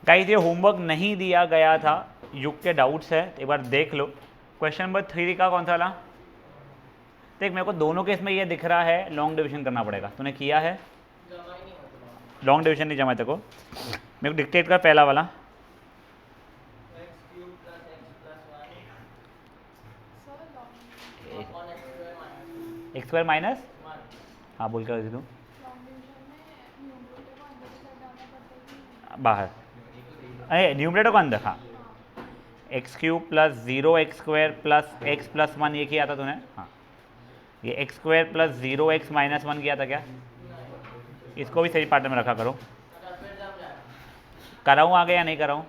Guys ये homework नहीं दिया गया था, युग के डाउट्स है, एक बार देख लो। क्वेश्चन नंबर 3 का कौन सा वाला? देख मेरे को दोनों केस में ये दिख रहा है लॉन्ग डिवीजन करना पड़ेगा, तूने किया है? लॉन्ग डिवीजन नहीं जमा तेरे को, मेरे को डिक्टेट कर पहला वाला। एक्स स्क्वायर माइनस, हाँ बोल कर तू बाहर, अरे न्यूमरेटर को अंदर, हाँ x cube plus 0x square plus x plus 1 ये किया था तूने, हाँ ये x square plus 0x minus 1 किया था क्या? इसको भी सही पार्ट में रखा करो। कराऊँ आगे या नहीं कराऊँ?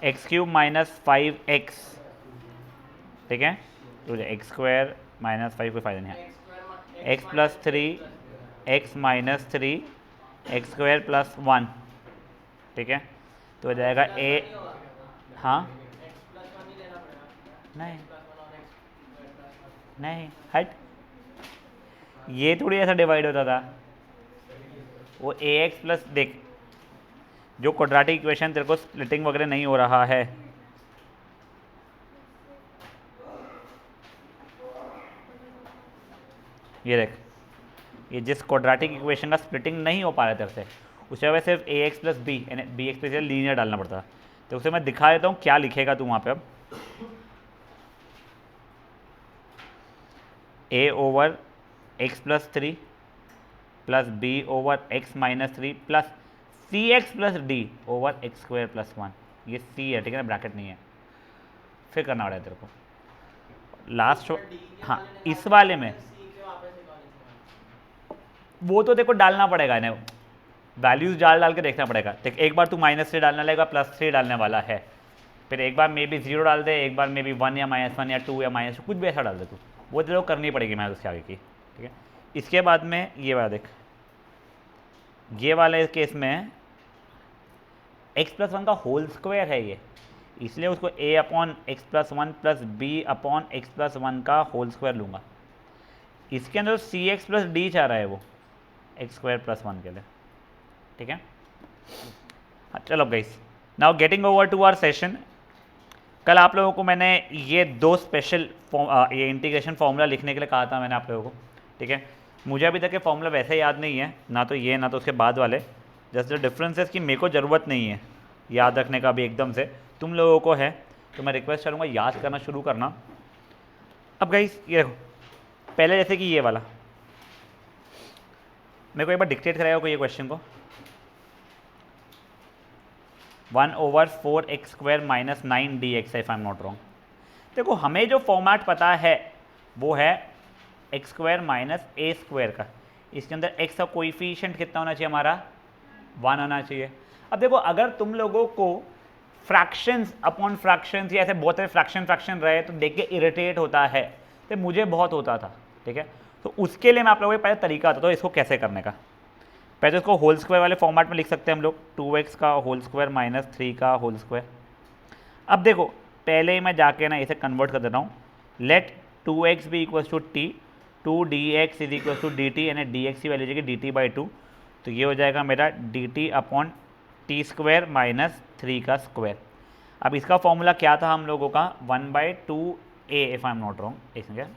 एक्स क्यूब माइनस 5x, ठीक है, तो एक्स स्क्वायर माइनस 5 कोई फायदा नहीं है, x plus 3 x minus 3 x square plus 1, ठीक है, तो हो जाएगा ए, हाँ नहीं नहीं हट, ये थोड़ी ऐसा डिवाइड होता था, वो ए एक्स प्लस, देख जो क्वाड्रेटिक इक्वेशन तेरे को स्प्लिटिंग वगैरह नहीं हो रहा है, ये देख, ये जिस क्वाड्रेटिक इक्वेशन का स्प्लिटिंग नहीं हो पा रहा तेरे से, उसे वजह सिर्फ ए एक्स प्लस बी यानी बी एक्स प्लस लीनियर डालना पड़ता है। तो उसे मैं दिखा देता हूँ क्या लिखेगा तू वहाँ पे। अब a over x plus 3 plus b over x minus 3 plus c x plus d over x square plus 1, ये सी है, ठीक है ना, ब्रैकेट नहीं है, फिर करना पड़ेगा तेरे को लास्ट। हाँ इस वाले में वो तो देखो डालना पड़ेगा ना, वैल्यूज डाल डाल के देखना पड़ेगा। देख एक बार तू -3 डालने लगेगा, +3 डालने वाला है, फिर एक बार मे बी 0 डाल दे, एक बार मे बी 1 या -1 या 2 या -2 कुछ भी ऐसा डाल दे तू, वो तेरे को करनी पड़ेगी मैं उसके आगे की, ठीक है। इसके बाद में ये वाला देख, ये वाले केस में x प्लस 1 का होल स्क्वायर है ये, इसलिए उसको a upon x plus 1 plus b upon x plus 1 का होल स्क्वायर लूँगा। इसके अंदर सी एक्स प्लस डी चाह रहा है वो एक्स स्क्वायर प्लस 1 के लिए, ठीक है। चलो guys, now getting over to our session. कल आप लोगों को मैंने ये दो स्पेशल ये इंटीग्रेशन फार्मूला लिखने के लिए कहा था मैंने आप लोगों को, ठीक है। मुझे अभी तक ये फार्मूला वैसे याद नहीं है, ना तो ये ना तो उसके बाद वाले, जस्ट द डिफरेंस कि मेरे को ज़रूरत नहीं है याद रखने का भी एकदम से, तुम लोगों को है, तो मैं रिक्वेस्ट करूँगा याद करना शुरू करना। अब गाइस ये देखो, पहले जैसे कि ये वाला मेरे को एक बार डिक्टेट कराएगा कोई ये क्वेश्चन को, 1/4x square minus 9 dx if I am not wrong. देखो हमें जो फॉर्मेट पता है वो है एक्स स्क्वायर माइनस ए स्क्वायर का, इसके अंदर x का कोइफिशिएंट कितना होना चाहिए हमारा, 1 होना चाहिए। अब देखो अगर तुम लोगों को फ्रैक्शंस अपॉन फ्रैक्शंस या ऐसे बहुत सारे फ्रैक्शन रहे तो देख के इरिटेट होता है, तो मुझे बहुत होता था, ठीक है। तो उसके लिए मैं आप लोगों को पहले तरीका आता तो इसको कैसे करने का, पहले तो इसको होल स्क्वायर वाले फॉर्मेट में लिख सकते हैं हम लोग, 2x का होल स्क्वायर माइनस 3 का होल स्क्वायर। अब देखो पहले ही मैं जाके ना इसे कन्वर्ट कर देता हूँ, लेट 2x भी equals to t, 2dx is equals to dt यानी dx की वैल्यू जाएगी dt/2, तो ये हो जाएगा मेरा dt upon t square minus 3 का स्क्वायर। अब इसका फॉर्मूला क्या था हम लोगों का, 1/2a if I am not wrong, एक सेकेंड,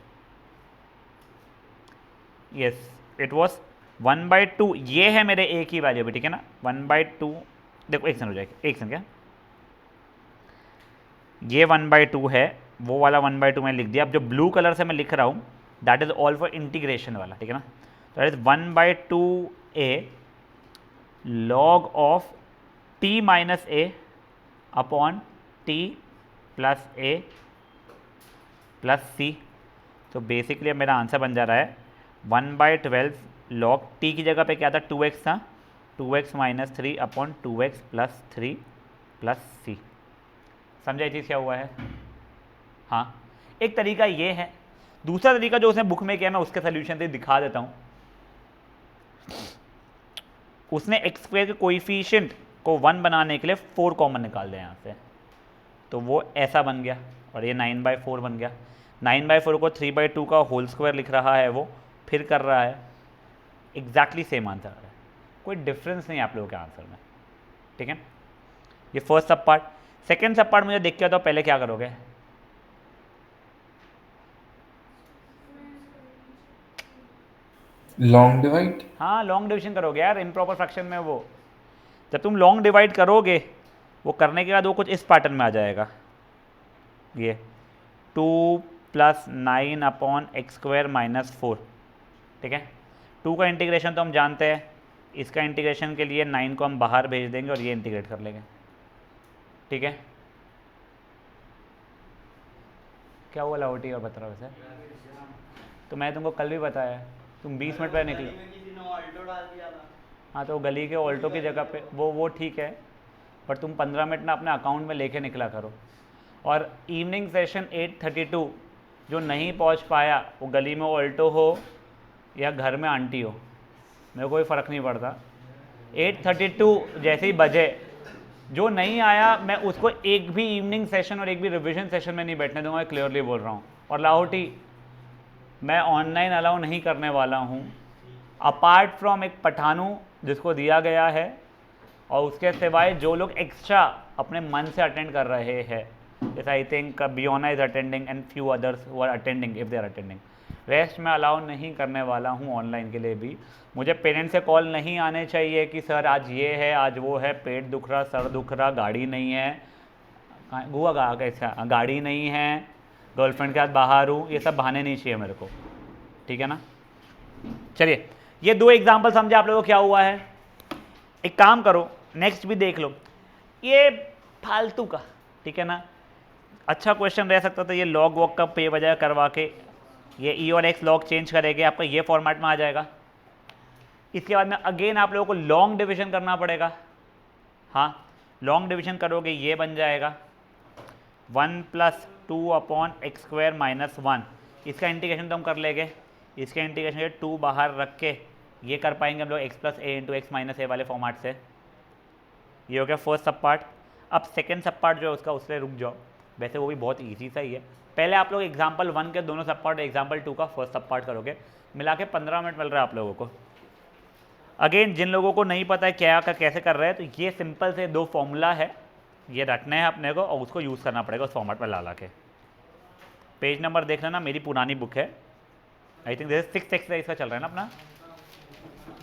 यस इट वॉज 1/2, ये है मेरे a की वैल्यू भी, ठीक है ना, 1/2, देखो एक सेकंड हो जाएगा, एक सेकंड क्या, ये 1/2 है, वो वाला 1/2 मैंने लिख दिया। अब जो ब्लू कलर से मैं लिख रहा हूँ that is all for integration वाला, ठीक है ना, तो that is 1/2a log of t minus a upon t plus a plus c। तो बेसिकली मेरा आंसर बन जा रहा है 1/12 लॉग t की जगह पे क्या था, 2x था, 2x minus 3 upon 2x plus 3 plus c। समझा ये चीज़ क्या हुआ है? हाँ एक तरीका ये है, दूसरा तरीका जो उसने बुक में किया मैं उसके सोल्यूशन से दिखा देता हूँ। उसने एक्स स्क्वायर के कोइफिशिएंट को 1 बनाने के लिए 4 कॉमन निकाल दिया यहाँ से, तो वो ऐसा बन गया और ये 9/4 बन गया। 9/4 को 3/2 का होल स्क्वायर लिख रहा है वो, फिर कर रहा है, एग्जैक्टली सेम आंसर है, कोई डिफरेंस नहीं है आप लोगों के आंसर में। ठीक है, ये फर्स्ट सब पार्ट। सेकेंड सब पार्ट मुझे देख के बताओ पहले क्या करोगे? Long divide. हाँ लॉन्ग डिविजन करोगे यार, इम्प्रॉपर फ्रैक्शन में वो जब तुम लॉन्ग डिवाइड करोगे वो करने के बाद वो कुछ इस पैटर्न में आ जाएगा, ये 2 + 9/x² - 4। ठीक है, 2 का इंटीग्रेशन तो हम जानते हैं, इसका इंटीग्रेशन के लिए 9 को हम बाहर भेज देंगे और ये इंटीग्रेट कर लेंगे। ठीक है, क्या हुआ लाहौटी और बता रहा वैसे? तो मैं तुमको कल भी बताया, तुम 20 मिनट पहले निकले। हाँ तो गली के ऑल्टो की जगह पे वो ठीक है, पर तुम 15 मिनट ना अपने अकाउंट में लेके निकला करो। और इवनिंग सेशन 8:32 जो नहीं पहुंच पाया, वो गली में ऑल्टो हो या घर में आंटी हो, मेरे को कोई फ़र्क नहीं पड़ता। 8:32 जैसे ही बजे जो नहीं आया, मैं उसको एक भी इवनिंग सेशन और एक भी रिवीजन सेशन में नहीं बैठने दूंगा, मैं क्लियरली बोल रहा हूँ। और लाहौटी मैं ऑनलाइन अलाउ नहीं करने वाला हूँ, अपार्ट फ्रॉम एक पठानू जिसको दिया गया है, और उसके सिवाय जो लोग एक्स्ट्रा अपने मन से अटेंड कर रहे हैं, जैसे I think Biyona is attending and few others who are attending if they are attending, rest मैं अलाउ नहीं करने वाला हूँ ऑनलाइन के लिए भी। मुझे पेरेंट्स से कॉल नहीं आने चाहिए कि सर आज ये है, आज वो है, पेट दुख रहा, सर दुख रहा, गाड़ी नहीं है, गुआ गा कैसा गाड़ी नहीं है, गर्लफ्रेंड के साथ बाहर हूँ, ये सब बहाने नहीं चाहिए मेरे को। ठीक है ना? चलिए, ये 2 एग्जाम्पल समझे आप लोगों को क्या हुआ है। एक काम करो, नेक्स्ट भी देख लो, ये फालतू का, ठीक है ना, अच्छा क्वेश्चन रह सकता था ये लॉग वॉग का पे बजाय करवा के, ये ई और एक्स लॉग चेंज करेंगे, आपका ये फॉर्मेट में आ जाएगा। इसके बाद में अगेन आप लोगों को लॉन्ग डिवीजन करना पड़ेगा। हाँ, लॉन्ग डिवीजन करोगे ये बन जाएगा 1 + 2/x² - 1। इसका इंटीग्रेशन तो हम कर लेंगे, इसके इंटीग्रेशन के 2 बाहर रख के ये कर पाएंगे हम लोग x + a × x - a वाले फॉर्मेट से। ये हो गया फर्स्ट सब पार्ट। अब सेकेंड सब पार्ट जो है उसका उससे रुक जाओ, वैसे वो भी बहुत ईजी सा ही है। पहले आप लोग एग्जाम्पल 1 के दोनों सब पार्ट, एग्जाम्पल 2 का फर्स्ट सब पार्ट करोगे, मिला के 15 मिनट मिल रहा है आप लोगों को। अगेन जिन लोगों को नहीं पता है क्या का कैसे कर रहे हैं, तो ये सिंपल से 2 फॉर्मूला है, ये रटने हैं अपने को और उसको यूज़ करना पड़ेगा उस फॉर्मेट में ला के। पेज नंबर देख लेना, मेरी पुरानी बुक है, आई थिंक दिस 6 एक्सरसाइज का चल रहा है ना अपना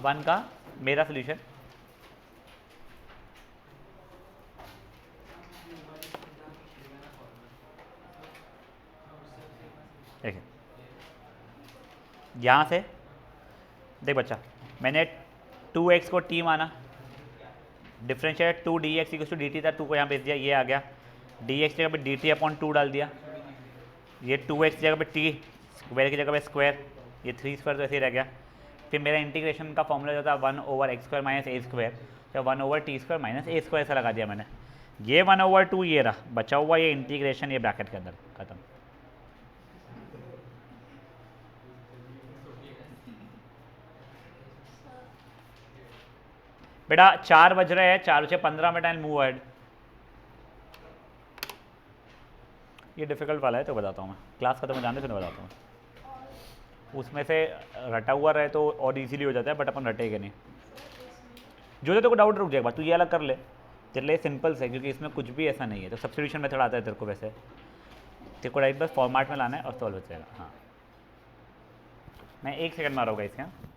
1 का मेरा सोल्यूशन। देखिए यहाँ से देख बच्चा, मैंने 2x को t माना, डिफरेंशिएट 2dx = dt था, 2 को यहाँ भेज दिया, ये आ गया, dx जगह पे dt/2 डाल दिया, ये 2x जगह पे t स्क्वायर की जगह पे स्क्वायर, ये 3 स्क्वायर तो ऐसे ही रह गया। फिर मेरा इंटीग्रेशन का फॉर्मूला जो था 1/x² - a², या 1/t² - a² से लगा दिया मैंने, ये 1/2 ये रहा, बचा हुआ ये इंटीग्रेशन ये ब्रैकेट के अंदर खत्म। बेटा 4 बज रहे हैं, 4 से 15 मिनट एंड मूव अहेड। ये डिफिकल्ट वाला है तो बताता हूँ मैं, क्लास खत्म हो जाने से बताता हूँ, उसमें से रटा हुआ रहे तो और इजीली हो जाता है, बट अपन रटेगा नहीं। जो तेरे को डाउट रुक जाएगा तू ये अलग कर ले, तेरे लिए सिंपल से, क्योंकि इसमें कुछ भी ऐसा नहीं है। तो सब्स्टिट्यूशन मेथड आता है तेरे को, वैसे तेरे को राइट बस फॉर्मेट में लाना है और सॉल्व हो जाएगा। हाँ, मैं 1 सेकंड मारूंगा इसके।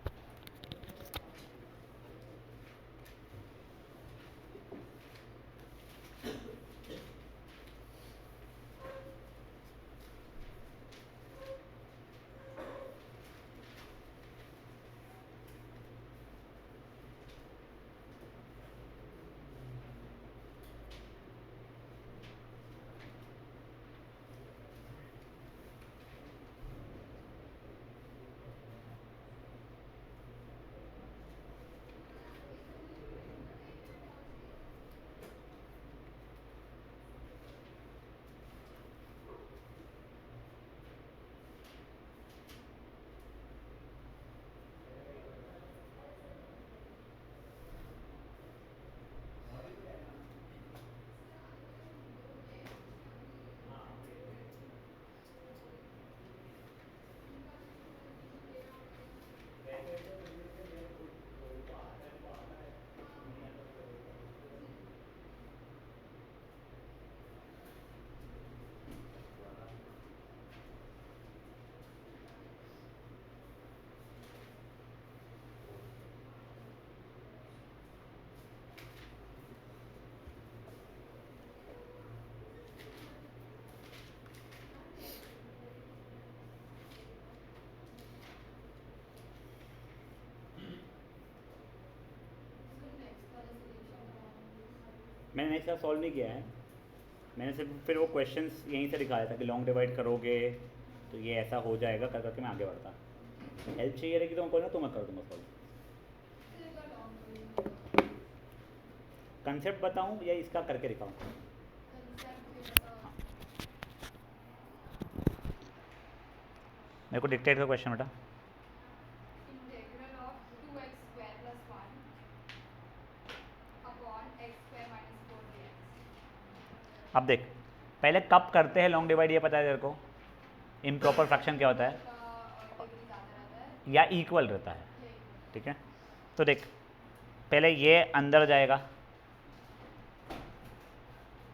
मैंने इसका सॉल्व नहीं किया है, मैंने सिर्फ फिर वो क्वेश्चंस यहीं से दिखाया था कि लॉन्ग डिवाइड करोगे तो ये ऐसा हो जाएगा, कर करके मैं आगे बढ़ता। हेल्प चाहिए रहेगी तो मैं बोलना, तो मैं कर दूँगा सॉल्व। कंसेप्ट बताऊँ या इसका करके दिखाऊँ? मेरे को डिक्टेट का क्वेश्चन बेटा। अब देख, पहले कब करते हैं लॉन्ग डिवाइड ये पता है तेरे को? इम्प्रॉपर फ्रैक्शन क्या होता है? या इक्वल रहता है, ठीक है। तो देख, पहले ये अंदर जाएगा,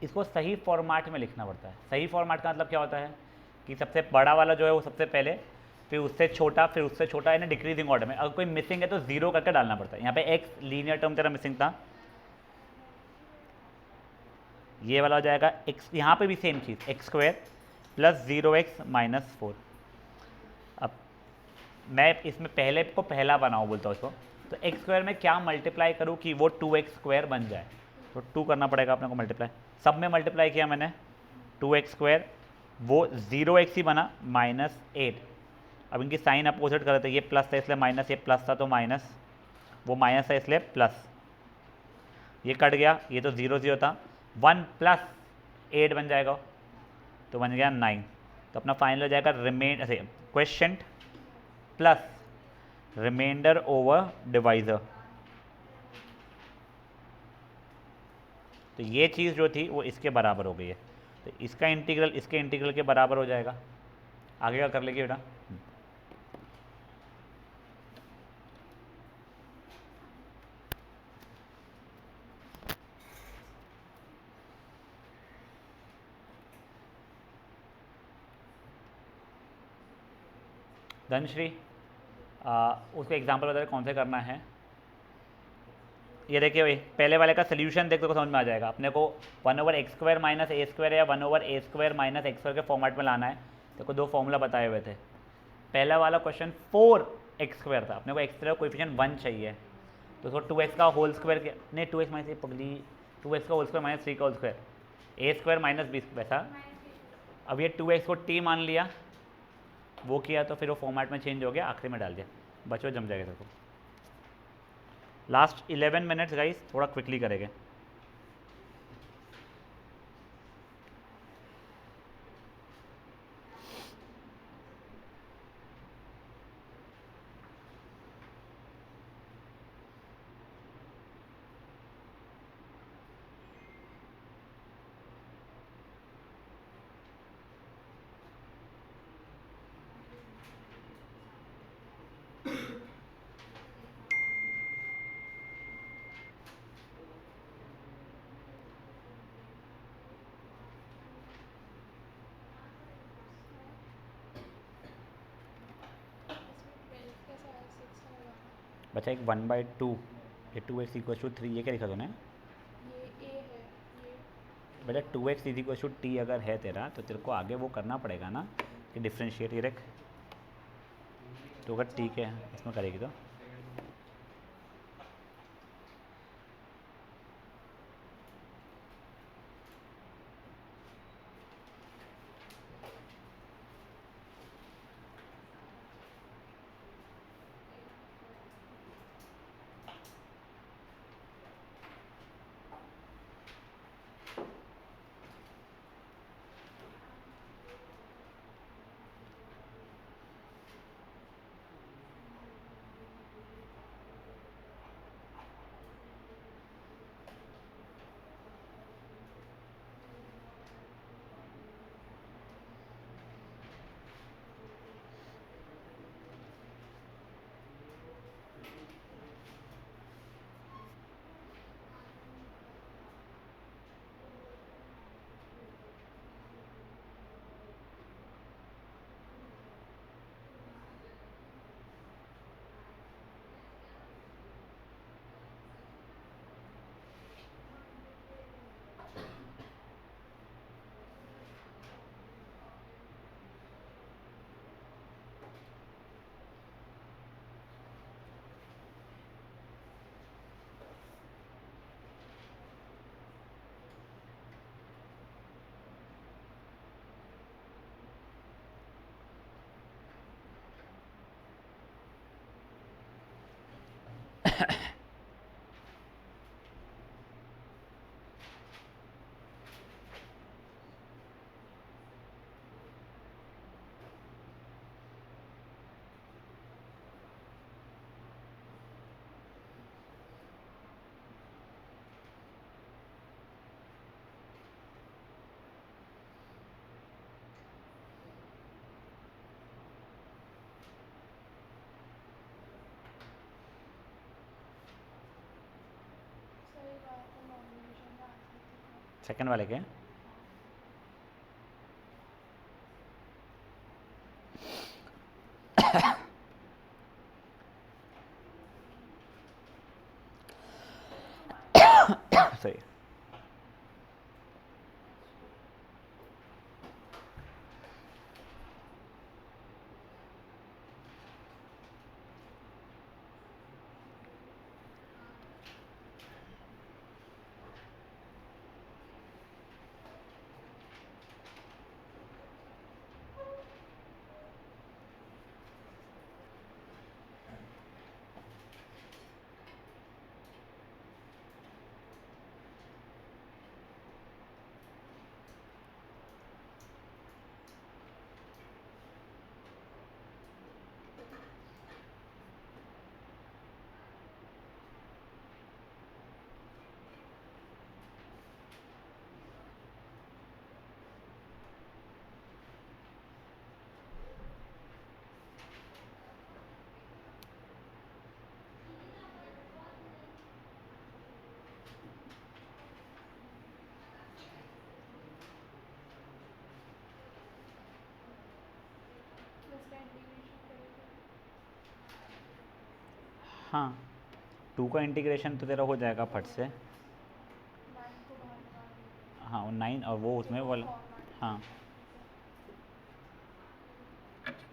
इसको सही फॉर्मेट में लिखना पड़ता है। सही फॉर्मेट का मतलब क्या होता है कि सबसे बड़ा वाला जो है वो सबसे पहले, फिर उससे छोटा, फिर उससे छोटा, यानी डिक्रीजिंग ऑर्डर में। अगर कोई मिसिंग है तो जीरो करके डालना पड़ता है। यहाँ पे एक्स लीनियर टर्म तेरा मिसिंग था, ये वाला हो जाएगा एक्स, यहाँ पे भी सेम चीज़, एक्स स्क्वायर प्लस 0x-4। अब मैं इसमें पहले को पहला बनाऊँ बोलता हूँ इसको, तो एक्स स्क्वायर में क्या मल्टीप्लाई करूँ कि वो 2x² बन जाए? तो 2 करना पड़ेगा अपने को मल्टीप्लाई। सब में मल्टीप्लाई किया मैंने, 2x², वो 0x ही बना, -8। अब इनकी साइन अपोजिट कर देते, ये प्लस था इसलिए माइनस, ये प्लस था तो माइनस, वो माइनस था इसलिए प्लस, ये कट गया, ये तो 0 0 था, 1 + 8 बन जाएगा, तो बन गया 9। तो अपना फाइनल हो जाएगा ऐसे question plus remainder over divisor. तो ये चीज़ जो थी वो इसके बराबर हो गई है, तो इसका इंटीग्रल इसके इंटीग्रल के बराबर हो जाएगा। आगे का कर लेंगे बेटा। धनश्री, उसका एग्जाम्पल बता कौन से करना है। ये देखिए भाई, पहले वाले का सोल्यूशन देख तो समझ में आ जाएगा। अपने को 1/x² - a² या 1/a² - x² के फॉर्मेट में लाना है। देखो दो फॉर्मूला बताए हुए थे। पहला वाला क्वेश्चन 4x² था, अपने को x का कोएफिशिएंट 1 चाहिए, तो उसको 2x का होल स्क्वायर किया, नहीं 2x माइनस पगली 2x का होल स्क्वायर माइनस 3 का होल स्क्वायर, a² - b वैसा। अब ये 2x को t मान लिया, वो किया तो फिर वो फॉर्मेट में चेंज हो गया, आखिरी में डाल दिया, बचो जम जाएगा देखो। लास्ट 11 मिनट्स गाइस, थोड़ा क्विकली करेंगे। बचा एक 1/2, ये 2x = 3, ये क्या लिखा तूने? ये a है, ये बेटा 2x = t अगर है तेरा, तो तेरे को आगे वो करना पड़ेगा ना कि डिफ्रेंशिएट ये रख, तो अगर ठीक है इसमें करेगी तो सेकंड वाले के सही। इसका इंटीग्रेशन करेंगे। हाँ, 2 का इंटीग्रेशन तो तेरा हो जाएगा फट से। 9 को बाहर निकाल देंगे। हाँ, 9 और वो उसमें वाला। फॉर्मेट हाँ, ठीक है।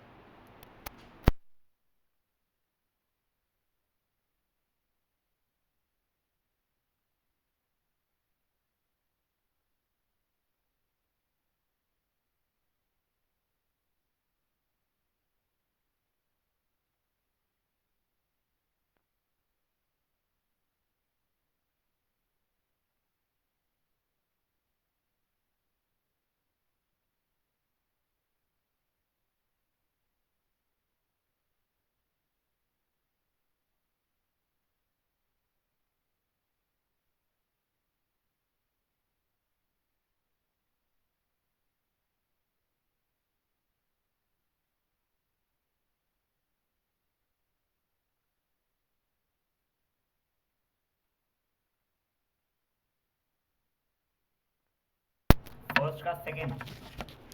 फर्स्ट का सेकेंड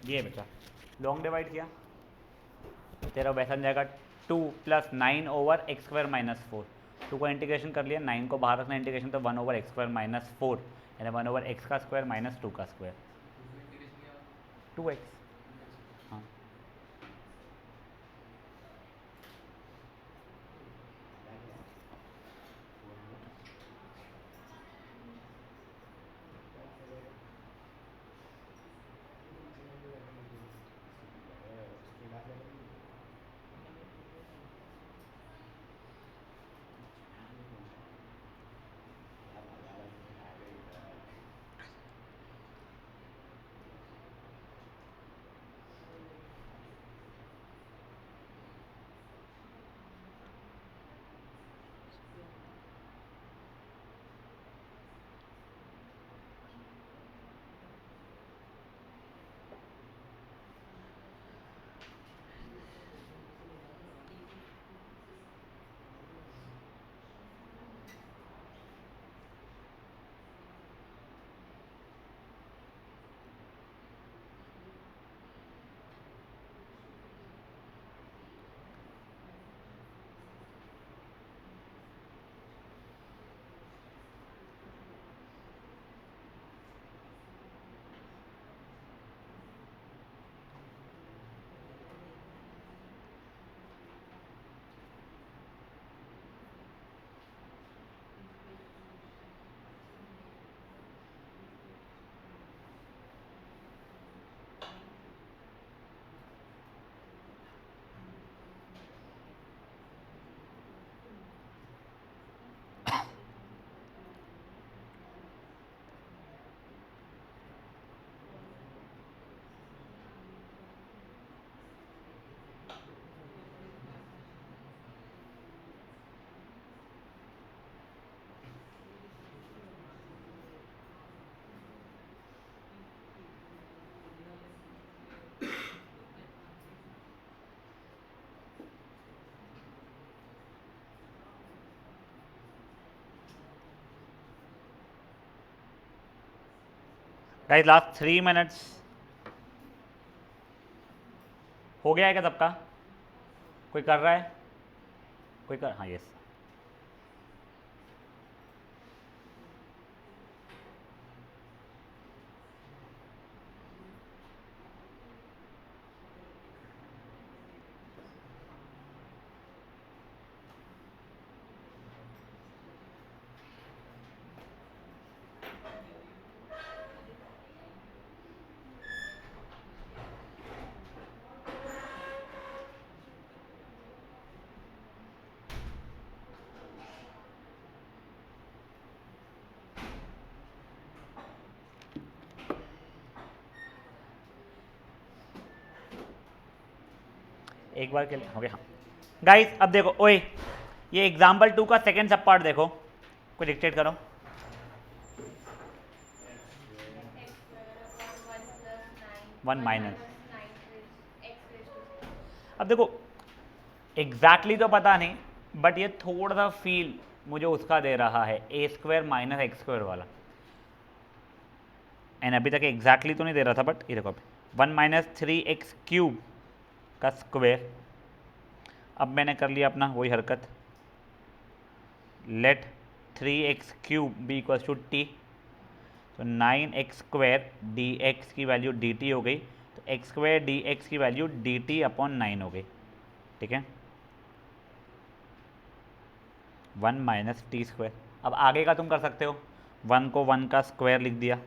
ये बेटा लॉन्ग डिवाइड किया, तेरा वैसा बन जाएगा 2 + 9/x² - 4। 2 का इंटीग्रेशन कर लिया, 9 को बाहर रखना इंटीग्रेशन, तो 1/x² - 4 यानी 1/x² - 2 का स्क्वायर 2x। हाँ, गाइस लास्ट 3 मिनट्स हो गया है क्या सबका? कोई कर रहा है? कोई कर, हाँ यस। एक बार के लिए हो गया। हाँ गाइस अब देखो, ओए ये एग्जाम्पल 2 का सेकेंड सब पार्ट देखो, कोई डिक्टेट करो। वन माइनस, अब देखो एग्जैक्टली तो पता नहीं, बट ये थोड़ा सा फील मुझे उसका दे रहा है, ए स्क्वायर माइनस एक्स स्क्वायर वाला। एंड अभी तक एग्जैक्टली तो नहीं दे रहा था, बट ये देखो 1 माइनस 3x क्यूब का स्क्वायर। अब मैंने कर लिया अपना वही हरकत, let 3x cube b equals to t, तो 9x स्क्वायर डी एक्स की वैल्यू डी टी हो गई, तो एक्स स्क्वायर डी एक्स की वैल्यू डी टी अपॉन 9 हो गई। ठीक है, 1 माइनस टी स्क्वायर। अब आगे का तुम कर सकते हो, 1 को 1 का स्क्वायर लिख दिया,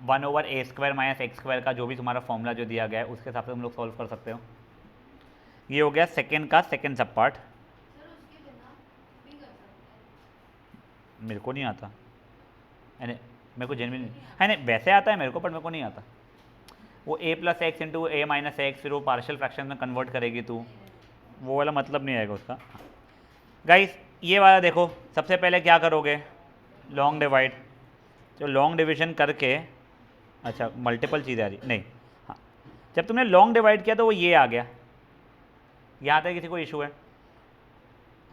1 ओवर ए स्क्वायर माइनस एक्स स्क्वायर का जो भी तुम्हारा फॉर्मूला जो दिया गया है उसके हिसाब से तुम लोग सॉल्व कर सकते हो। ये हो गया सेकेंड का सेकेंड सब पार्ट। मेरे को नहीं आता, यानी मेरे को जेनविन है नहीं, वैसे आता है मेरे को, पर मेरे को नहीं आता। वो ए प्लस एक्स इंटू ए माइनस एक्स, फिर वो पार्शियल फ्रैक्शन में कन्वर्ट करेगी तू, वो वाला मतलब नहीं आएगा उसका। गाइस ये वाला देखो, सबसे पहले क्या करोगे, लॉन्ग डिवाइड। तो लॉन्ग डिविजन करके, अच्छा मल्टीपल चीज़ें आ रही नहीं, हाँ जब तुमने लॉन्ग डिवाइड किया तो वो ये आ गया, यहाँ तक किसी को इशू है?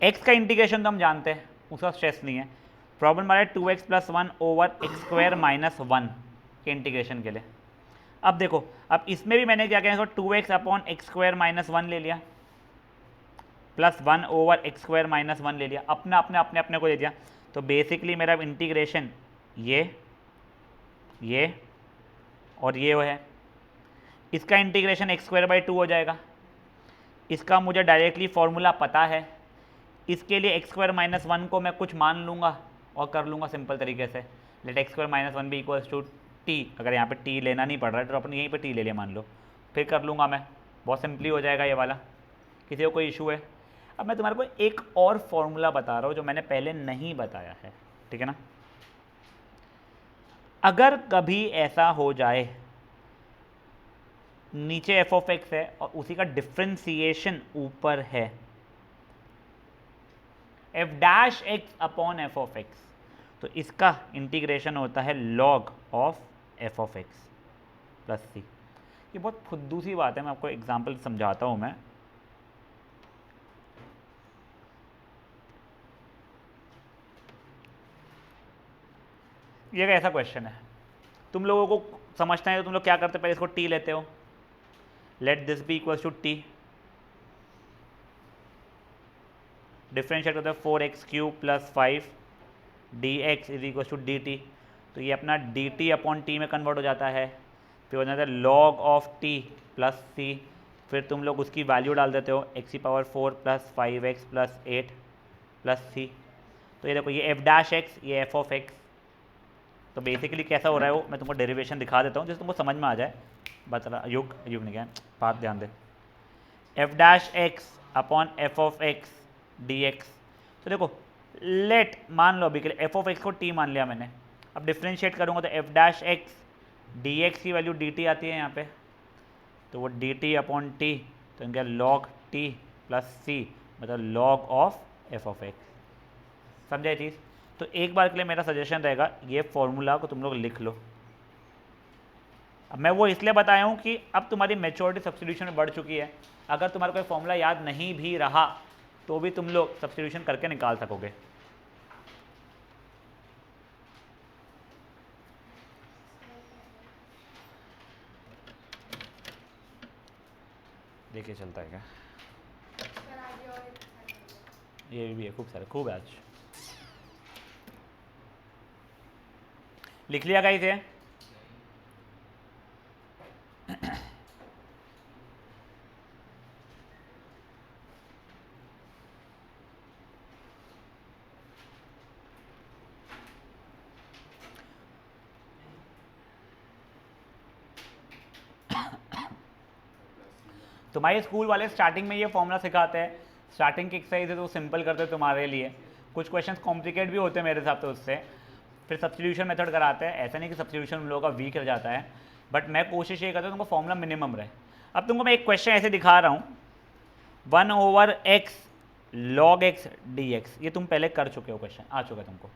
एक्स का इंटीग्रेशन तो हम जानते हैं, उसका स्ट्रेस नहीं है। प्रॉब्लम आ रहा है 2x plus 1 over x square minus 1 के इंटीग्रेशन के लिए। अब देखो, अब इसमें भी मैंने क्या किया, 2x upon x square minus 1 ले लिया, plus 1 over x square minus 1 ले लिया, अपना अपने अपने अपने को दे दिया। तो बेसिकली मेरा इंटीग्रेशन ये और ये है, इसका इंटीग्रेशन एक्स स्क्वायर बाई 2 हो जाएगा। इसका मुझे डायरेक्टली फॉर्मूला पता है, इसके लिए एक्स स्क्वायर माइनस 1 को मैं कुछ मान लूँगा और कर लूँगा सिंपल तरीके से, लेट एक्स स्क्वायर माइनस 1 भी इक्वल्स टू टी। अगर यहाँ पे टी लेना नहीं पड़ रहा है तो अपन यहीं पे टी ले लिया मान लो, फिर कर लूँगा मैं, बहुत सिंपली हो जाएगा ये वाला। किसी को कोई इशू है? अब मैं तुम्हारे को एक और फॉर्मूला बता रहा हूँ जो मैंने पहले नहीं बताया है, ठीक है ना। अगर कभी ऐसा हो जाए नीचे एफ ऑफ एक्स है और उसी का डिफ्रेंसिएशन ऊपर है, f dash x upon f of x, तो इसका इंटीग्रेशन होता है log of f of x plus c. ये बहुत फुद्दू सी बात है, मैं आपको एग्जांपल समझाता हूँ मैं। ये एक ऐसा क्वेश्चन है, तुम लोगों को समझना है तो तुम लोग क्या करते हो, पहले इसको टी लेते हो, let this be equals to t, differentiate करते हो 4x cube plus 5 d x is equal to d t, तो ये अपना डी टी अपॉन टी में कन्वर्ट हो जाता है, फिर हो जाता है log of t plus c, फिर तुम लोग उसकी वैल्यू डाल देते हो एक्स की power 4 plus 5x plus 8 plus c. तो ये देखो, ये एफ डैश एक्स, ये एफ ऑफ एक्स। तो बेसिकली कैसा हो रहा है वो मैं तुमको डेरिवेशन दिखा देता हूँ जिससे तुमको समझ में आ जाए। बता युग नहीं क्या बात, ध्यान दे, f dash x upon f of x d x. तो देखो लेट मान लो अभी के लिए एफ ऑफ एक्स को टी मान लिया मैंने, अब डिफ्रेंशिएट करूँगा तो f dash x d x की वैल्यू डी टी आती है यहाँ पे, तो वो डी टी अपॉन टी, तो इनका लॉग टी प्लस सी मतलब log of f of x. समझे चीज़? तो एक बार के लिए मेरा सजेशन रहेगा ये फॉर्मूला को तुम लोग लिख लो। अब मैं वो इसलिए बताया हूँ कि अब तुम्हारी मेच्योरिटी सब्स्टिट्यूशन में बढ़ चुकी है, अगर तुम्हारा कोई फॉर्मूला याद नहीं भी रहा तो भी तुम लोग सब्स्टिट्यूशन करके निकाल सकोगे। देखिए चलता है क्या, पर आगे और एक assignment है। ये भी है, खूब सारे, खूब है आज। लिख लिया गाइस ये? तुम्हारे स्कूल वाले स्टार्टिंग में ये फॉर्मूला सिखाते हैं, स्टार्टिंग की एक्सरसाइज है तो सिंपल करते हैं तुम्हारे लिए, कुछ क्वेश्चंस कॉम्प्लिकेट भी होते हैं मेरे हिसाब से उससे, फिर सब्स्टिट्यूशन मेथड कराते हैं। ऐसा नहीं कि सब्स्टिट्यूशन उन लोगों का वीक रह जाता है, बट मैं कोशिश ये करता हूँ तुमको फॉर्मूला मिनिमम रहे। अब तुमको मैं एक क्वेश्चन ऐसे दिखा रहा हूँ, 1/x log x dx, ये तुम पहले कर चुके हो, क्वेश्चन आ चुका है तुमको,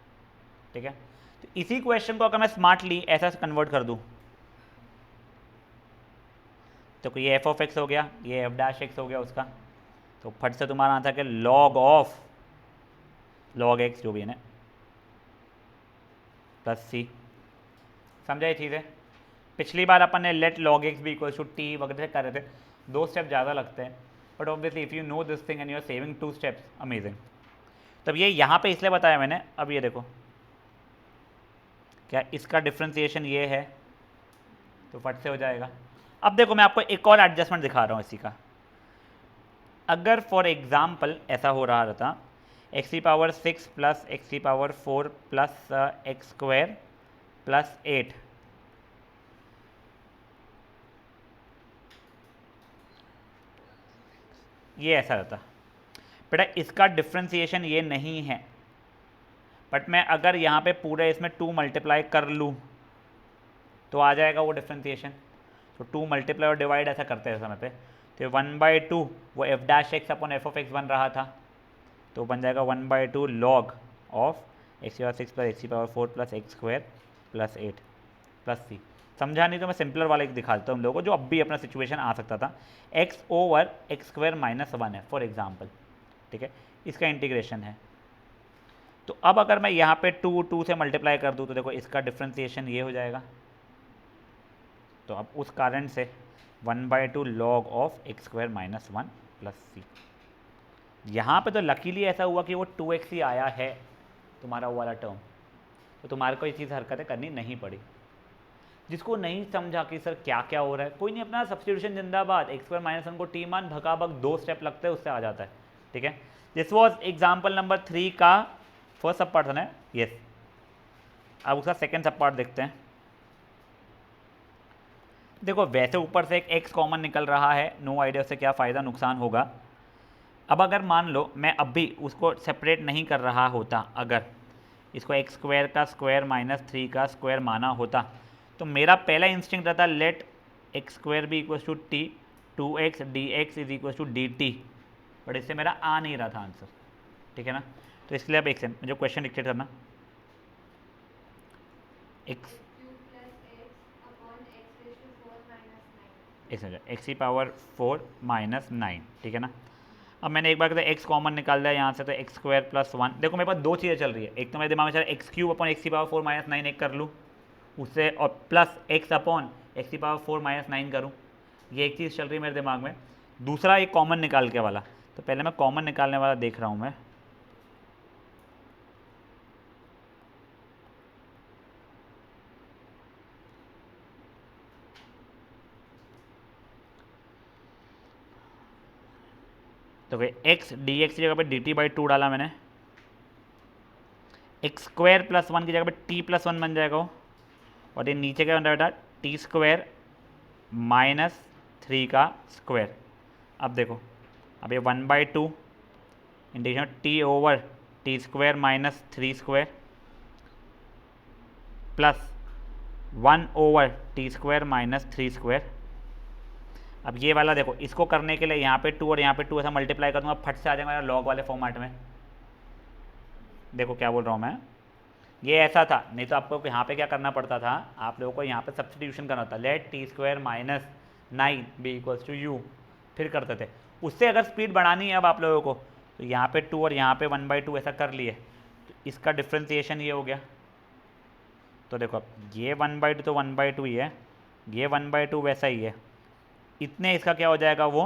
ठीक है। तो इसी क्वेश्चन को अगर मैं स्मार्टली ऐसा कन्वर्ट कर दूँ तो ये एफ ऑफ एक्स हो गया, ये एफ डैश एक्स हो गया उसका, तो फट से तुम्हारा आंसर क्या, लॉग ऑफ लॉग एक्स जो भी है ना प्लस सी। समझा ये चीज़ है? पिछली बार अपन ने लेट लॉग एक्स भी इक्वल टू टी वगैरह कर रहे थे, 2 स्टेप ज़्यादा लगते हैं, but obviously if you know this thing and you are saving 2 steps, amazing. तब ये यहाँ पे इसलिए बताया मैंने। अब ये देखो क्या इसका डिफ्रेंसिएशन ये है, तो फट से हो जाएगा। अब देखो मैं आपको एक और एडजस्टमेंट दिखा रहा हूँ इसी का। अगर फॉर एग्जाम्पल ऐसा हो रहा रहता, x⁶ plus x⁴ plus x² plus 8, ये ऐसा रहता बेटा, इसका डिफ्रेंसिएशन ये नहीं है, बट मैं अगर यहाँ पे पूरे इसमें 2 मल्टीप्लाई कर लूँ तो आ जाएगा वो डिफ्रेंसिएशन। तो 2 मल्टीप्लाई और डिवाइड ऐसा करते हैं समय पे, तो 1/2 वो f dash x upon f of x बन रहा था, तो बन जाएगा 1/2 log of x⁴ plus x⁴ plus x² plus 8 plus c. समझा नहीं तो मैं सिंपलर वाला एक दिखा देता हूँ हम लोगों को, जो अब भी अपना सिचुएशन आ सकता था। x/x² - 1 है फॉर एग्जाम्पल, ठीक है, इसका इंटीग्रेशन है। तो अब अगर मैं यहाँ पे 2 से मल्टीप्लाई कर दूँ तो देखो इसका डिफ्रेंसिएशन ये हो जाएगा। तो अब उस कारण से 1/2 लॉग ऑफ x² - 1 प्लस सी। यहाँ पे तो लकीली ऐसा हुआ कि वो 2x ही आया है तुम्हारा वो वाला टर्म, तो तुम्हारे को ये चीज़ हरकतें करनी नहीं पड़ी। जिसको नहीं समझा कि सर क्या क्या हो रहा है, कोई नहीं, अपना सब्स्टिट्यूशन जिंदाबाद, x² - 1 को टी मान भगाभग 2 स्टेप लगते हैं, उससे आ जाता है, ठीक है। दिस वॉज एग्जाम्पल नंबर 3 का फर्स्ट सब पार्ट था ना, यस। अब उसका सेकेंड सब पार्ट देखते हैं। देखो वैसे ऊपर से एक x कॉमन निकल रहा है, नो आइडिया उससे क्या फ़ायदा नुकसान होगा। अब अगर मान लो मैं अब भी उसको सेपरेट नहीं कर रहा होता, अगर इसको x² का स्क्वायर - 3 का स्क्वायर माना होता, तो मेरा पहला इंस्टिंक्ट रहता लेट x² भी equal to t, 2x dx is equal to dt, but इससे मेरा आ नहीं रहा था आंसर, ठीक है ना। तो इसलिए अब एक सेकंड जो क्वेश्चन डिक्टेट करना, x x⁴ - 9, ठीक है ना। अब मैंने एक बार कहते x कॉमन निकाल दिया यहाँ से, तो x² + 1, देखो मेरे पास 2 चीज़ें चल रही है, एक तो मेरे दिमाग में चल x³ अपॉन x⁴ - 9 एक कर लूँ उससे, और प्लस x अपॉन x⁴ - 9 करूँ, ये एक चीज़ चल रही है मेरे दिमाग में। दूसरा एक कॉमन निकाल के वाला, तो पहले मैं कॉमन निकालने वाला देख रहा हूँ मैं। तो x dx की जगह पे dt/2 डाला मैंने, x² + 1 की जगह पे t+1 बन जाएगा वो, और ये नीचे क्या बन रहा है बेटा, t² - 3 का स्क्वायर। अब देखो, अब ये 1/2 integration t/t² - 3 square plus 1/t² - 3 square. अब ये वाला देखो, इसको करने के लिए यहाँ पे 2 और यहाँ पे 2 ऐसा मल्टीप्लाई कर दूंगा, फट से आ जाएगा मेरा लॉग वाले फॉर्मेट में। देखो क्या बोल रहा हूँ मैं, ये ऐसा था, नहीं तो आपको यहाँ पे क्या करना पड़ता था, आप लोगों को यहाँ पे सब्स्टिट्यूशन करना था, let t² - 9 be equals to u, फिर करते थे। उससे अगर स्पीड बढ़ानी है अब आप लोगों को, तो यहाँ पे 2 और यहाँ पे 1/2 ऐसा कर लिए, तो इसका डिफ्रेंसिएशन ये हो गया। तो देखो अब ये 1/2 तो 1/2 ही है, ये 1/2 वैसा ही है, इतने इसका क्या हो जाएगा वो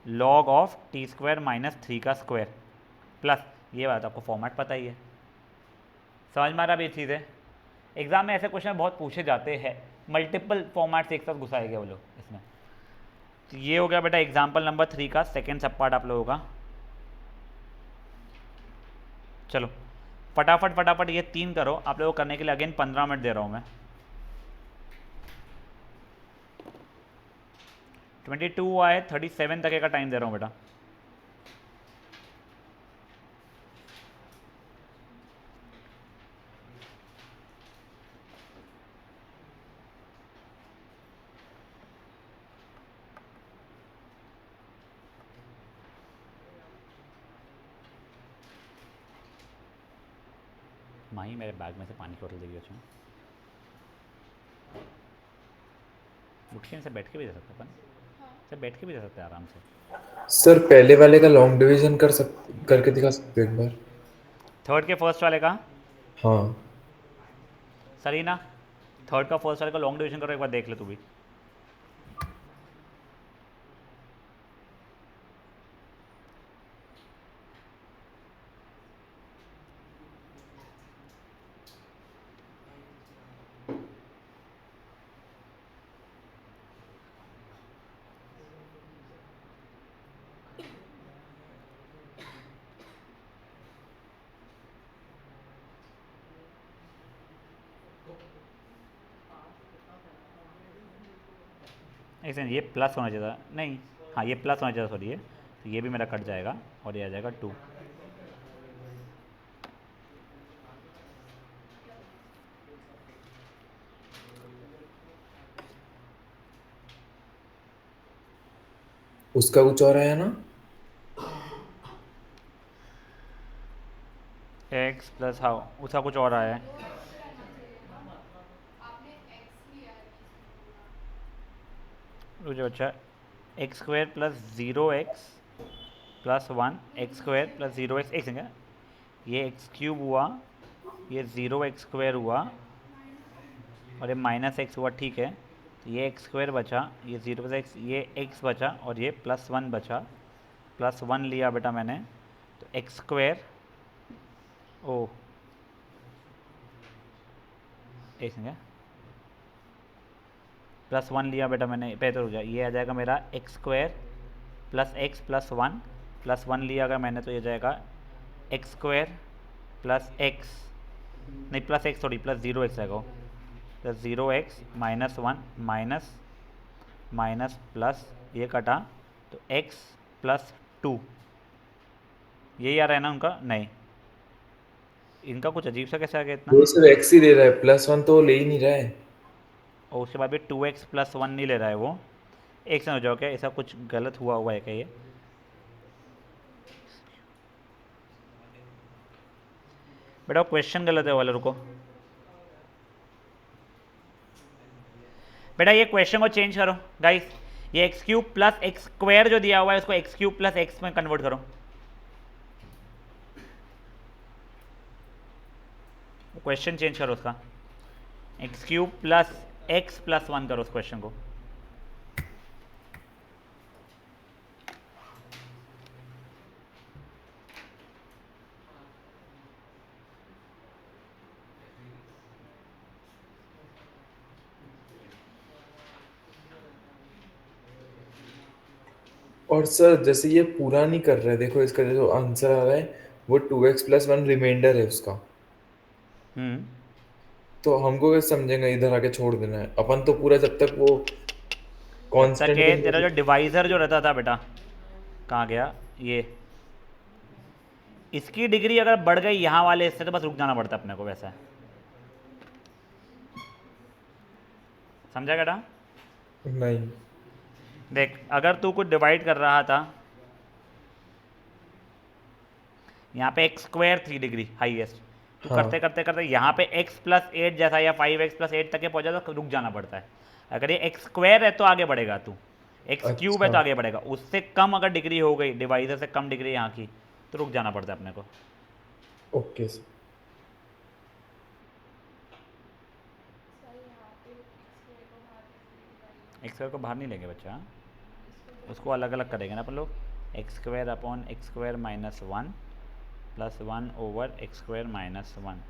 log of T square minus 3 का स्क्वायर प्लस ये बात आपको फॉर्मेट पता ही है। समझ में आ रहा है ये चीज़ है। एग्जाम में ऐसे क्वेश्चन बहुत पूछे जाते हैं, मल्टीपल फॉर्मेट्स एक साथ घुसाएंगे वो लोग इसमें। तो ये हो गया बेटा एग्जाम्पल नंबर 3 का सेकेंड सब पार्ट आप लोगों का। चलो फटाफट फटाफट ये 3 करो। आप लोगों को करने के लिए अगेन 15 मिनट दे रहा हूँ मैं। 22 आए 37 तक का टाइम दे रहा हूँ बेटा। माही मेरे बैग में से पानी की बोतल देगी अच्छा। उठ के से बैठ के भी दे सकते अपन, सब बैठ के भी दे सकते हैं आराम से। सर पहले वाले का लॉन्ग डिवीजन करके दिखा सकते हो एक बार? थर्ड के फर्स्ट वाले का हाँ सही ना? थर्ड का फर्स्ट वाले का लॉन्ग डिवीजन करो एक बार, देख ले तू भी। एक सेकंड, ये प्लस होना चाहिए था नहीं, हाँ ये प्लस होना चाहिए सॉरी, ये तो ये भी मेरा कट जाएगा और ये आ जाएगा 2। उसका कुछ और आया ना? एक्स प्लस हाँ उसका कुछ और आया है। आपने x लिया है रुक जाओ अच्छा, x square plus 0x plus 1 x square plus 0x, एक सेकंड, ये एक्स क्यूब हुआ, ये 0x स्क्वायर हुआ और ये माइनस एक्स हुआ, ठीक है। तो ये एक्स स्क्वायर बचा, ये 0 प्लस एक्स, ये एक्स बचा और ये प्लस 1 बचा। प्लस 1 लिया बेटा मैंने, तो एक्स स्क्वायर ओ एक सेकंड, प्लस 1 लिया बेटा मैंने, पहले तो रुक जाए, ये आ जाएगा मेरा x square plus x plus 1 plus 1 लिया अगर मैंने तो ये जाएगा एक्स स्क्वायर प्लस एक्स, नहीं प्लस एक्स थोड़ी, प्लस 0x आएगा, plus 0x minus 1 minus minus plus ये कटा तो x प्लस 2, यही आ रहा है ना उनका? नहीं, इनका कुछ अजीब सा कैसे आ गया इतना। वो सिर्फ एक्स ही दे रहा है, प्लस वन तो वो ले ही नहीं रहा है। और उसके बाद भी 2x प्लस 1 नहीं ले रहा है वो। एक से हो जाओ, क्या ऐसा कुछ गलत हुआ है क्या ये? बेटा क्वेश्चन गलत है वाला, रुको बेटा ये क्वेश्चन को चेंज करो गाइस। ये x cube plus x square जो दिया हुआ है उसको एक्स क्यूब प्लस एक्स में कन्वर्ट करो। क्वेश्चन चेंज करो उसका, x cube plus x plus 1 करो उस क्वेश्चन को। और सर जैसे ये पूरा नहीं कर रहा है, देखो इसका जो आंसर आ रहा है वो 2x+1 रिमाइंडर है उसका। हम्म, तो हमको कैसे समझेंगे इधर आके छोड़ देना है? अपन तो पूरा जब तक वो जब तक कांस्टेंट ये तेरा को जो डिवाइजर जो रहता था बेटा, कहाँ गया ये, इसकी डिग्री अगर बढ़ गई यहाँ वाले इससे तो बस रुक जाना पड़ता अपने को, वैसा है। समझा बेटा? नहीं। देख अगर तू कुछ डिवाइड कर रहा था, यहाँ पे एक्स स्क्वायर 3 डिग्री हाईएस्ट, तू हाँ करते करते करते यहाँ पे x प्लस 8 जैसा या 5x प्लस 8 तक के पहुँचा तो रुक जाना पड़ता है। अगर ये एक्स स्क्वायर है तो आगे बढ़ेगा तू, एक्स क्यूब है तो अच्छा आगे बढ़ेगा, उससे कम अगर डिग्री हो गई, डिवाइजर से कम डिग्री यहाँ की, तो रुक जाना पड़ता है अपने को। Okay sir. सर यहाँ पे x स्क्वायर को बाहर एक्स स्क्वायर को बाहर नहीं लेंगे बच्चा, उसको अलग अलग करेंगे ना अपन लोग, x square upon x square minus one plus one over x square minus one.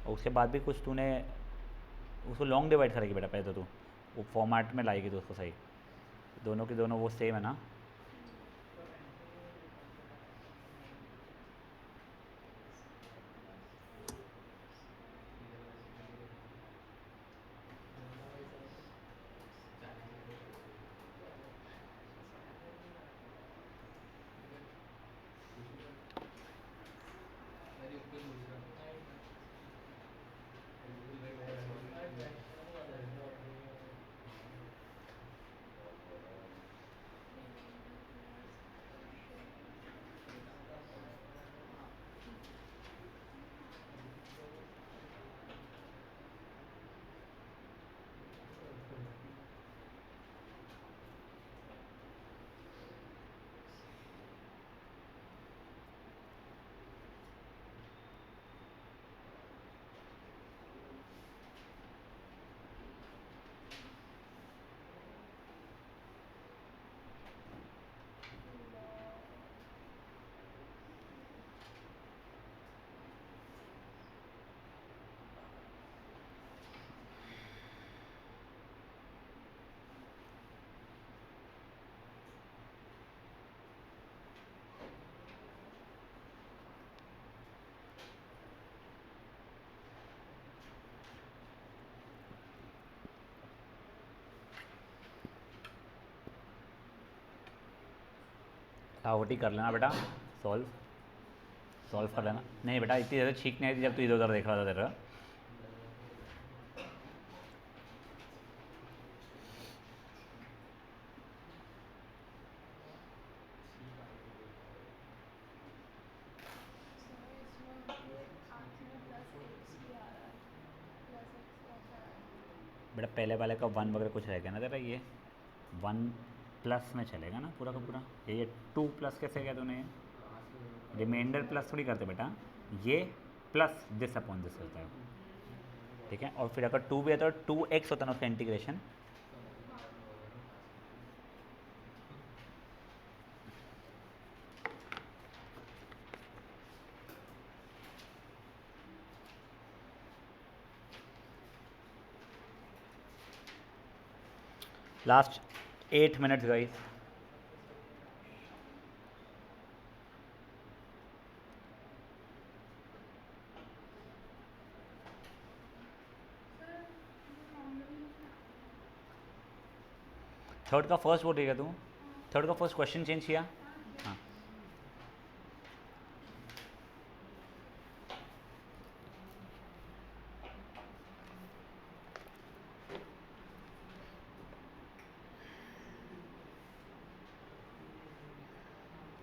और उसके बाद भी कुछ तूने उसको लॉन्ग डिवाइड करेगी बेटा पहले तो तू, वो फॉर्मेट में लाएगी तो उसको सही, दोनों के दोनों वो सेम है ना। लाहौटी कर लेना बेटा, सॉल्व सॉल्व कर लेना। नहीं बेटा इतनी ज़्यादा छींक नहीं आई थी जब तू इधर उधर देख रहा था तेरा। सर इसमें मुझे आखिर में प्लस एक्स भी आ रहा है, प्लस एक्स कैसा है? बेटा पहले वाले का वन वगैरह कुछ रहेगा ना तेरा, ये वन प्लस में चलेगा ना पूरा का पूरा। ये टू प्लस कैसे किया तूने, ये रिमाइंडर प्लस थोड़ी करते बेटा, ये प्लस दिस अपॉन दिस होता है, ठीक है। और फिर अगर टू भी है तो टू एक्स होता है ना उसका integration. Last 8 minutes guys. Sir ये नॉर्मली नहीं आता है। थर्ड का फर्स्ट वो ठीक है तू, हाँ थर्ड का फर्स्ट क्वेश्चन चेंज किया। हाँ किया। हाँ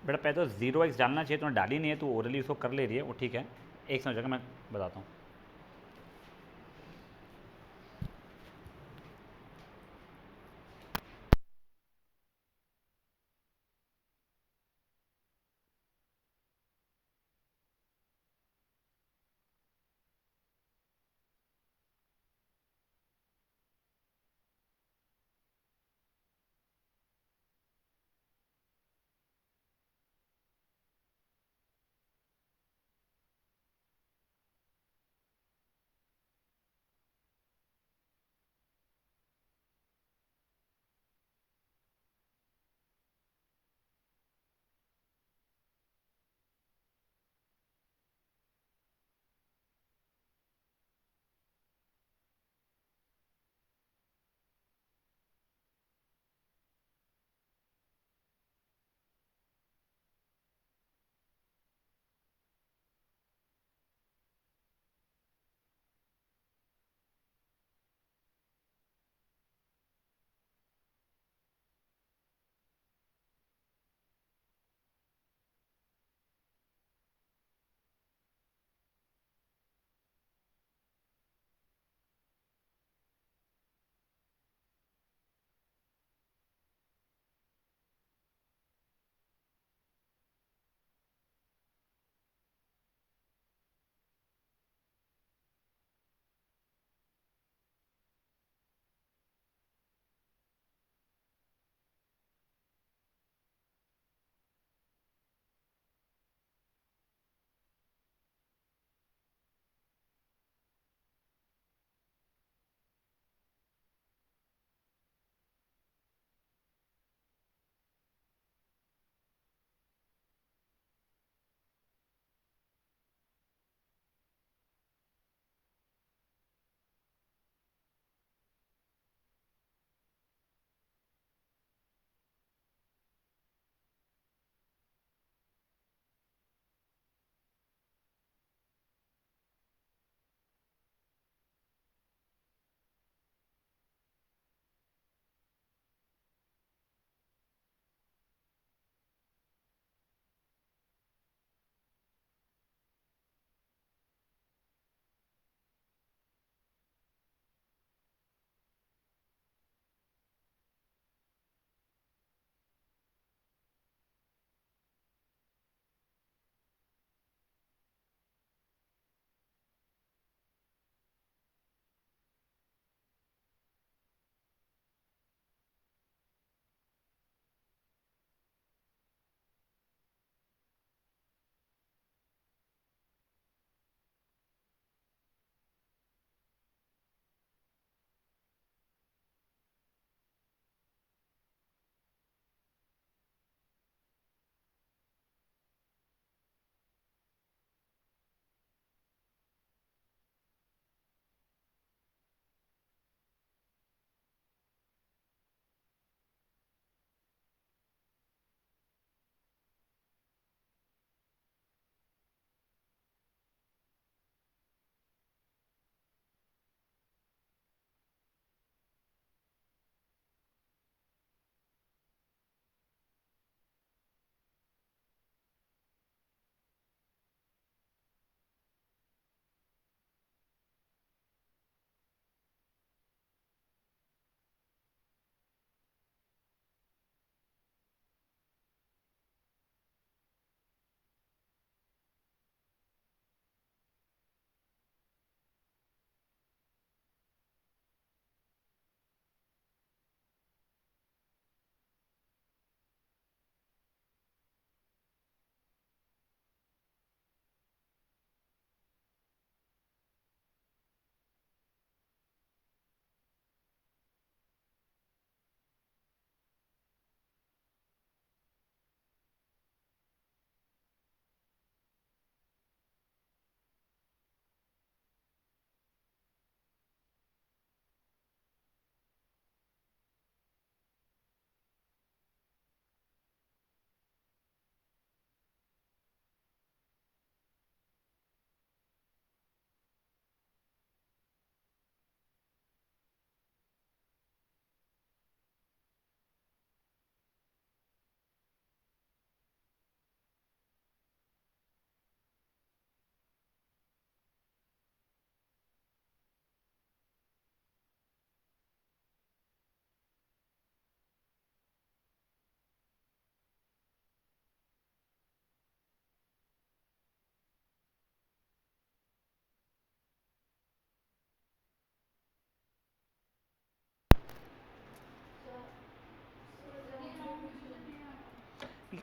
बेटा पहले तो जीरो एक्स डालना चाहिए, तूने डाली नहीं है, तू ओरली उसको कर ले रही है वो ठीक है। एक समझ मैं बताता हूँ।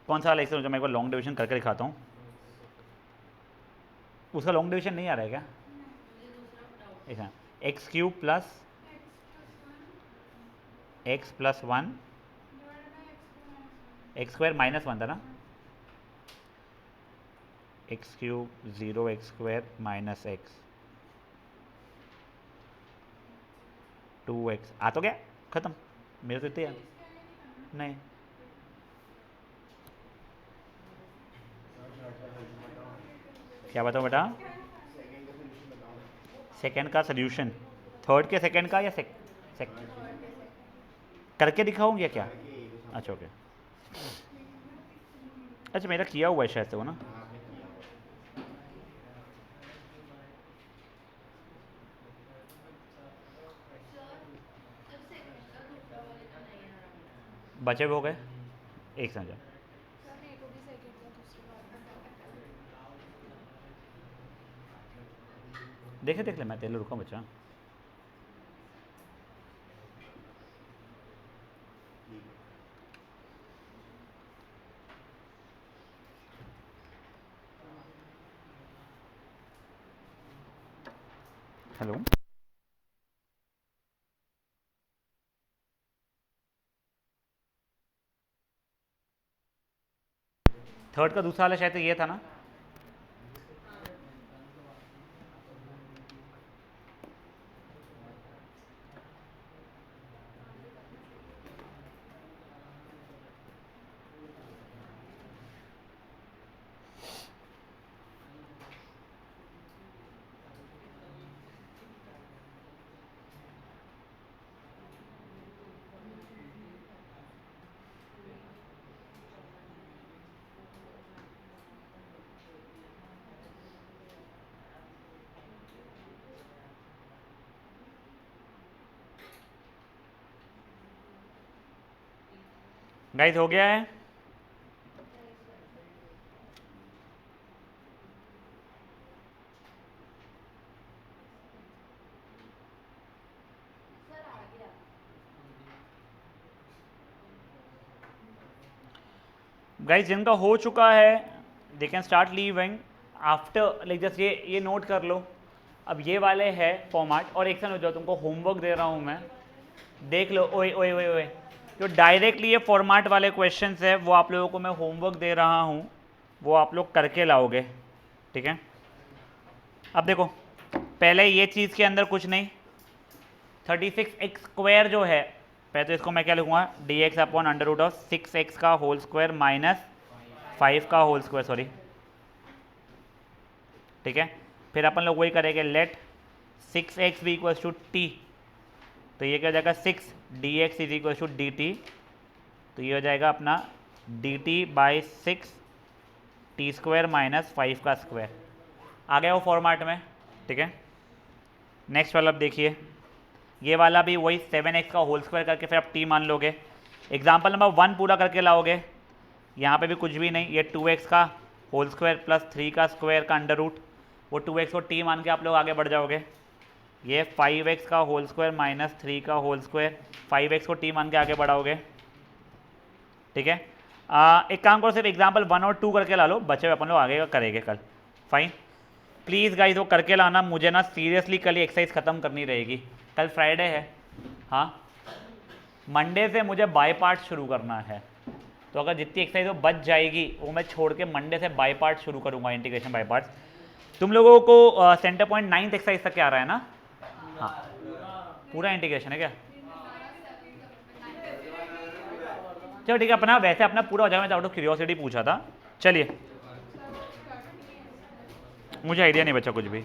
कौन सा वाला एक्स, जो मैं एक बार लॉन्ग डिवीजन करके दिखाता हूँ। उसका लॉन्ग डिवीजन नहीं आ रहा है क्या? ऐसा x cube plus x plus one x square minus one था ना, x cube 0 x square minus x 2x आ तो गया, खत्म। मेरे तो इतने याद नहीं। क्या बताऊँ बेटा? सेकंड का सोल्यूशन, थर्ड के सेकंड का या करके दिखाऊंगी या क्या? अच्छा ओके, अच्छा मेरा किया हुआ है शायद से वो ना। बचे हुए हो गए, एक समझा। सर मेरे को भी सेकंड का दूसरी बार देख ले मैं तेरे रुका बच्चा। हेलो, थर्ड का दूसरा वाला शायद से ये था ना। गाइस हो गया है? गाइस जिनका हो चुका है they can start leaving after, like just ये नोट कर लो। अब ये वाले है फॉर्मेट, और एक साथ हो जाओ, तुमको होमवर्क दे रहा हूँ मैं, देख लो। ओए ओए ओए ओए, जो डायरेक्टली ये फॉर्मेट वाले क्वेश्चंस है वो आप लोगों को मैं होमवर्क दे रहा हूँ, वो आप लोग करके लाओगे, ठीक है? अब देखो, पहले ये चीज़ के अंदर कुछ नहीं, 36x स्क्वायर जो है, पहले तो इसको मैं क्या लिखूँगा, d x upon under root of 6x का होल स्क्वायर माइनस 5 का होल स्क्वायर, सॉरी, ठीक है? फिर अपन लोग वही करेंगे, लेट 6x भी इक्वल्स टू टी, तो ये क्या हो जाएगा 6 d x is equals to d t, तो ये हो जाएगा अपना d t by 6 t square minus 5 का स्क्वायर। आ गया वो फॉर्मेट में, ठीक है? नेक्स्ट वाला अब देखिए, ये वाला भी वही 7x का होल स्क्वायर करके फिर आप टी मान लोगे। एग्जाम्पल नंबर 1 पूरा करके लाओगे, यहाँ पे भी कुछ भी नहीं, ये 2x का होल स्क्वायर प्लस 3 का स्क्वायर का अंडर रूट, वो 2x को टी मान के आप लोग आगे बढ़ जाओगे। ये 5x का होल स्क्वायर माइनस 3 का होल स्क्वायर, 5x को टी मान के आगे बढ़ाओगे, ठीक है? एक काम करो, सिर्फ एग्जाम्पल 1 और 2 करके ला लो, बचे हुए अपन लोग आगे का करेंगे कल। फाइन, प्लीज़ गाइस वो करके लाना, मुझे ना सीरियसली कल एक्सरसाइज ख़त्म करनी रहेगी, कल फ्राइडे है। हाँ, मंडे से मुझे बाय पार्ट शुरू करना है, तो अगर जितनी एक्सरसाइज वो बच जाएगी वो मैं छोड़ के मंडे से बाय पार्ट शुरू करूँगा, इंटीग्रेशन बाय पार्ट्स। तुम लोगों को सेंटर पॉइंट 9th एक्सरसाइज तक क्या आ रहा है ना? हाँ, पूरा इंटीग्रेशन है क्या? चलो ठीक है, अपना वैसे अपना पूरा हो जाएगा, मैं आउट ऑफ क्यूरियोसिटी पूछा था। चलिए, मुझे आइडिया नहीं बचा कुछ भी।